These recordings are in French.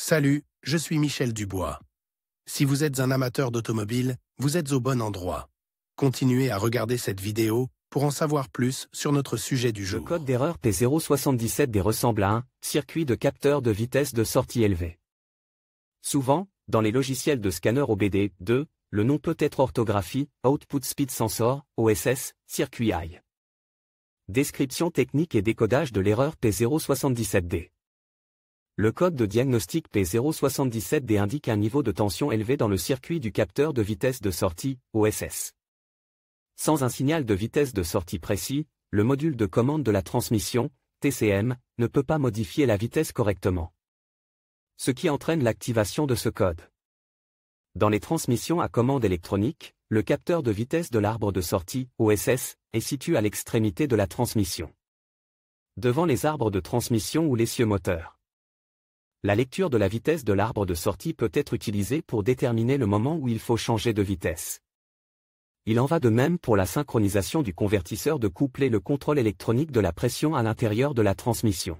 Salut, je suis Michel Dubois. Si vous êtes un amateur d'automobile, vous êtes au bon endroit. Continuez à regarder cette vidéo pour en savoir plus sur notre sujet du jour. Le code d'erreur P077D ressemble à un circuit de capteur de vitesse de sortie élevée. Souvent, dans les logiciels de scanner OBD2, le nom peut être orthographie, Output Speed Sensor, OSS, circuit I. Description technique et décodage de l'erreur P077D. Le code de diagnostic P077D indique un niveau de tension élevé dans le circuit du capteur de vitesse de sortie, OSS. Sans un signal de vitesse de sortie précis, le module de commande de la transmission, TCM, ne peut pas modifier la vitesse correctement. Ce qui entraîne l'activation de ce code. Dans les transmissions à commande électronique, le capteur de vitesse de l'arbre de sortie, OSS, est situé à l'extrémité de la transmission. Devant les arbres de transmission ou l'essieu moteur. La lecture de la vitesse de l'arbre de sortie peut être utilisée pour déterminer le moment où il faut changer de vitesse. Il en va de même pour la synchronisation du convertisseur de couple et le contrôle électronique de la pression à l'intérieur de la transmission.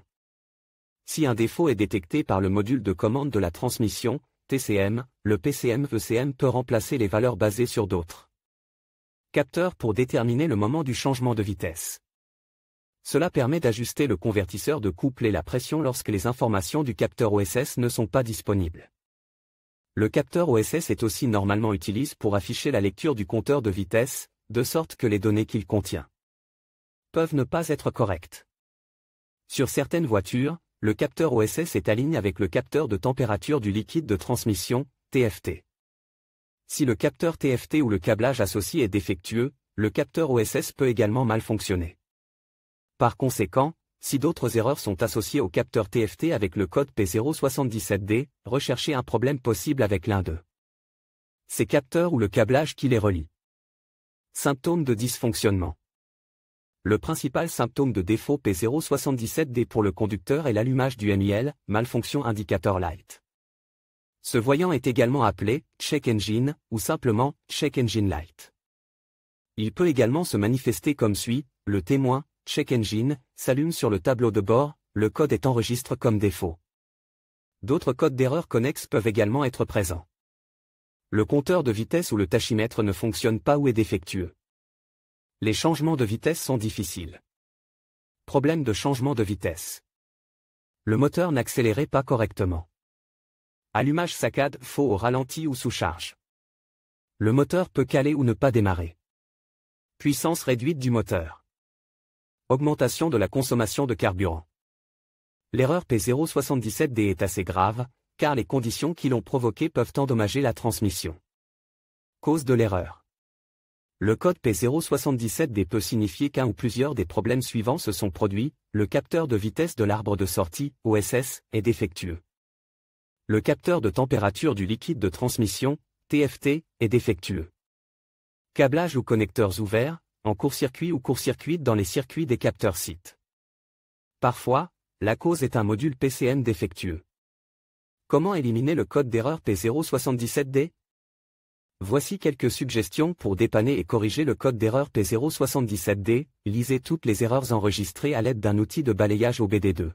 Si un défaut est détecté par le module de commande de la transmission, TCM, le PCM-ECM peut remplacer les valeurs basées sur d'autres capteurs pour déterminer le moment du changement de vitesse. Cela permet d'ajuster le convertisseur de couple et la pression lorsque les informations du capteur OSS ne sont pas disponibles. Le capteur OSS est aussi normalement utilisé pour afficher la lecture du compteur de vitesse, de sorte que les données qu'il contient peuvent ne pas être correctes. Sur certaines voitures, le capteur OSS est aligné avec le capteur de température du liquide de transmission, TFT. Si le capteur TFT ou le câblage associé est défectueux, le capteur OSS peut également mal fonctionner. Par conséquent, si d'autres erreurs sont associées au capteur TFT avec le code P077D, recherchez un problème possible avec l'un d'eux. Ces capteurs ou le câblage qui les relie. Symptômes de dysfonctionnement. Le principal symptôme de défaut P077D pour le conducteur est l'allumage du MIL, Malfunction Indicator Light. Ce voyant est également appelé Check Engine ou simplement Check Engine Light. Il peut également se manifester comme suit, le témoin Check Engine s'allume sur le tableau de bord, le code est enregistré comme défaut. D'autres codes d'erreur connexes peuvent également être présents. Le compteur de vitesse ou le tachymètre ne fonctionne pas ou est défectueux. Les changements de vitesse sont difficiles. Problème de changement de vitesse. Le moteur n'accélérait pas correctement. Allumage saccade, faux au ralenti ou sous charge. Le moteur peut caler ou ne pas démarrer. Puissance réduite du moteur. Augmentation de la consommation de carburant. L'erreur P077D est assez grave, car les conditions qui l'ont provoquée peuvent endommager la transmission. Cause de l'erreur. Le code P077D peut signifier qu'un ou plusieurs des problèmes suivants se sont produits, le capteur de vitesse de l'arbre de sortie, OSS, est défectueux. Le capteur de température du liquide de transmission, TFT, est défectueux. Câblage ou connecteurs ouverts, en court-circuit ou court-circuit dans les circuits des capteurs sites. Parfois, la cause est un module PCM défectueux. Comment éliminer le code d'erreur P077D? Voici quelques suggestions pour dépanner et corriger le code d'erreur P077D. Lisez toutes les erreurs enregistrées à l'aide d'un outil de balayage OBD2.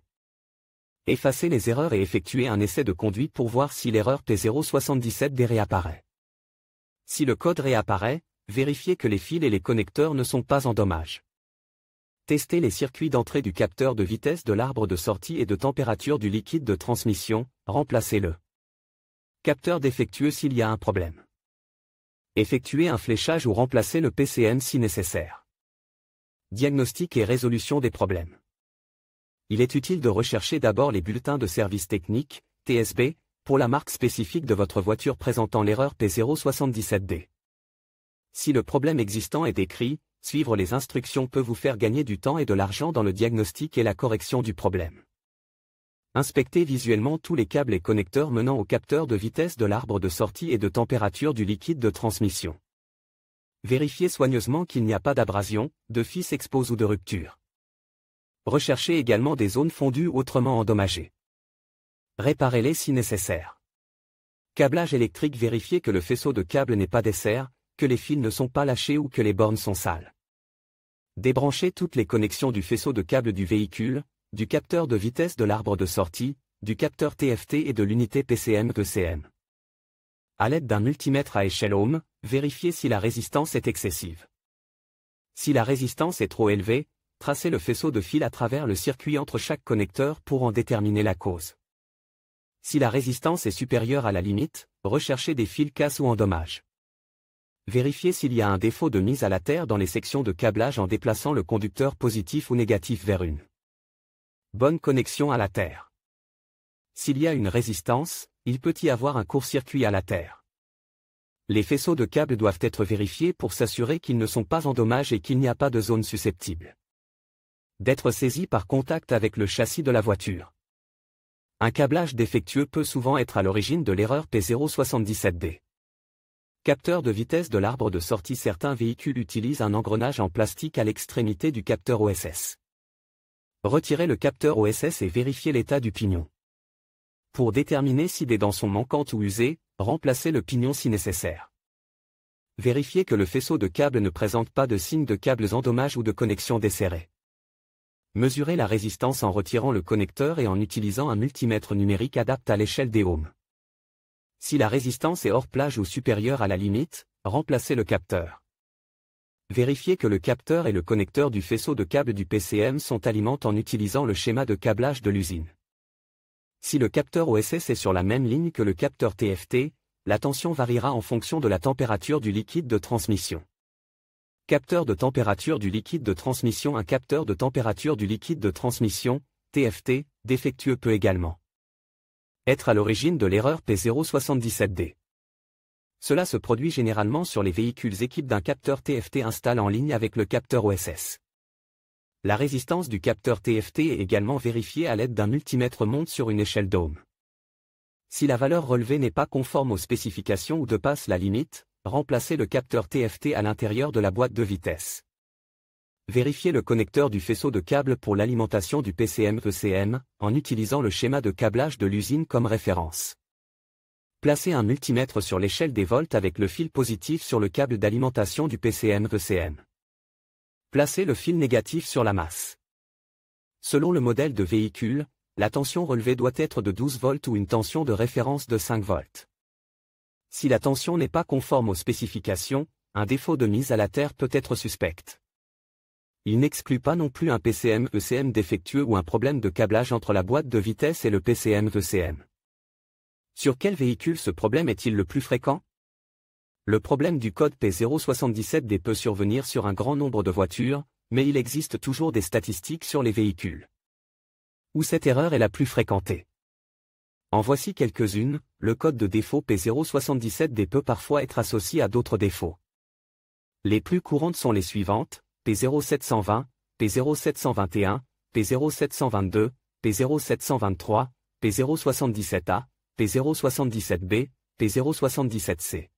Effacez les erreurs et effectuez un essai de conduite pour voir si l'erreur P077D réapparaît. Si le code réapparaît, vérifiez que les fils et les connecteurs ne sont pas en dommage. Testez les circuits d'entrée du capteur de vitesse de l'arbre de sortie et de température du liquide de transmission, remplacez-le. Capteur défectueux s'il y a un problème. Effectuez un fléchage ou remplacez le PCM si nécessaire. Diagnostic et résolution des problèmes. Il est utile de rechercher d'abord les bulletins de service technique, TSB, pour la marque spécifique de votre voiture présentant l'erreur P077D. Si le problème existant est décrit, suivre les instructions peut vous faire gagner du temps et de l'argent dans le diagnostic et la correction du problème. Inspectez visuellement tous les câbles et connecteurs menant au capteur de vitesse de l'arbre de sortie et de température du liquide de transmission. Vérifiez soigneusement qu'il n'y a pas d'abrasion, de fils exposés ou de rupture. Recherchez également des zones fondues ou autrement endommagées. Réparez-les si nécessaire. Câblage électrique. Vérifiez que le faisceau de câble n'est pas desserre, que les fils ne sont pas lâchés ou que les bornes sont sales. Débranchez toutes les connexions du faisceau de câble du véhicule, du capteur de vitesse de l'arbre de sortie, du capteur TFT et de l'unité PCM-ECM. À l'aide d'un multimètre à échelle ohm, vérifiez si la résistance est excessive. Si la résistance est trop élevée, tracez le faisceau de fil à travers le circuit entre chaque connecteur pour en déterminer la cause. Si la résistance est supérieure à la limite, recherchez des fils casse ou endommages. Vérifiez s'il y a un défaut de mise à la terre dans les sections de câblage en déplaçant le conducteur positif ou négatif vers une bonne connexion à la terre. S'il y a une résistance, il peut y avoir un court-circuit à la terre. Les faisceaux de câbles doivent être vérifiés pour s'assurer qu'ils ne sont pas endommagés et qu'il n'y a pas de zone susceptible d'être saisis par contact avec le châssis de la voiture. Un câblage défectueux peut souvent être à l'origine de l'erreur P077D. Capteur de vitesse de l'arbre de sortie. Certains véhicules utilisent un engrenage en plastique à l'extrémité du capteur OSS. Retirez le capteur OSS et vérifiez l'état du pignon. Pour déterminer si des dents sont manquantes ou usées, remplacez le pignon si nécessaire. Vérifiez que le faisceau de câble ne présente pas de signes de câbles endommagés ou de connexion desserrée. Mesurez la résistance en retirant le connecteur et en utilisant un multimètre numérique adapté à l'échelle des ohms. Si la résistance est hors plage ou supérieure à la limite, remplacez le capteur. Vérifiez que le capteur et le connecteur du faisceau de câble du PCM sont alimentés en utilisant le schéma de câblage de l'usine. Si le capteur OSS est sur la même ligne que le capteur TFT, la tension variera en fonction de la température du liquide de transmission. Capteur de température du liquide de transmission. Un capteur de température du liquide de transmission, TFT, défectueux peut également être à l'origine de l'erreur P077D. Cela se produit généralement sur les véhicules équipés d'un capteur TFT installé en ligne avec le capteur OSS. La résistance du capteur TFT est également vérifiée à l'aide d'un multimètre monte sur une échelle d'ohm. Si la valeur relevée n'est pas conforme aux spécifications ou dépasse la limite, remplacez le capteur TFT à l'intérieur de la boîte de vitesse. Vérifiez le connecteur du faisceau de câble pour l'alimentation du PCM-ECM, en utilisant le schéma de câblage de l'usine comme référence. Placez un multimètre sur l'échelle des volts avec le fil positif sur le câble d'alimentation du PCM-ECM. Placez le fil négatif sur la masse. Selon le modèle de véhicule, la tension relevée doit être de 12 volts ou une tension de référence de 5 volts. Si la tension n'est pas conforme aux spécifications, un défaut de mise à la terre peut être suspect. Il n'exclut pas non plus un PCM-ECM défectueux ou un problème de câblage entre la boîte de vitesse et le PCM-ECM. Sur quel véhicule ce problème est-il le plus fréquent? Le problème du code P077D peut survenir sur un grand nombre de voitures, mais il existe toujours des statistiques sur les véhicules où cette erreur est la plus fréquentée. En voici quelques-unes. Le code de défaut P077D peut parfois être associé à d'autres défauts. Les plus courantes sont les suivantes: P0720, P0721, P0722, P0723, P077A, P077B, P077C.